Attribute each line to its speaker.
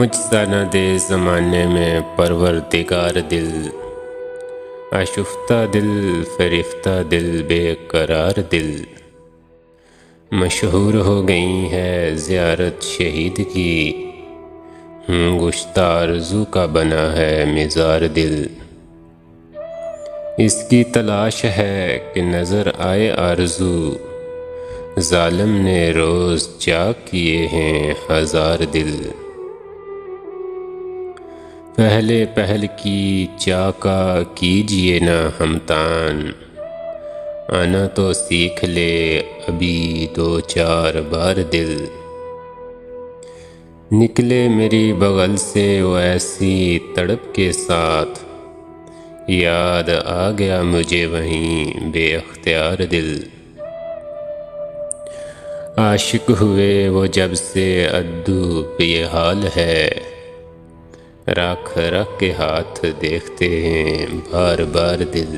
Speaker 1: मुझसा न दे ज़माने में परवरदिगार दिल, आशुफ्ता दिल फरिफ्ता दिल बेकरार दिल। मशहूर हो गई है ज़ियारत शहीद की, गुश्ता आरज़ू का बना है मिज़ार दिल। इसकी तलाश है कि नज़र आए आरज़ू, ज़ालिम ने रोज़ जाग किए हैं हज़ार दिल। पहले पहल की चाका कीजिए ना हमतान, आना तो सीख ले अभी दो चार बार दिल। निकले मेरी बगल से वो ऐसी तड़प के साथ, याद आ गया मुझे वहीं बेअख्तियार दिल। आशिक हुए वो जब से अद्दू बेहाल है, रख रख के हाथ देखते हैं बार बार दिल।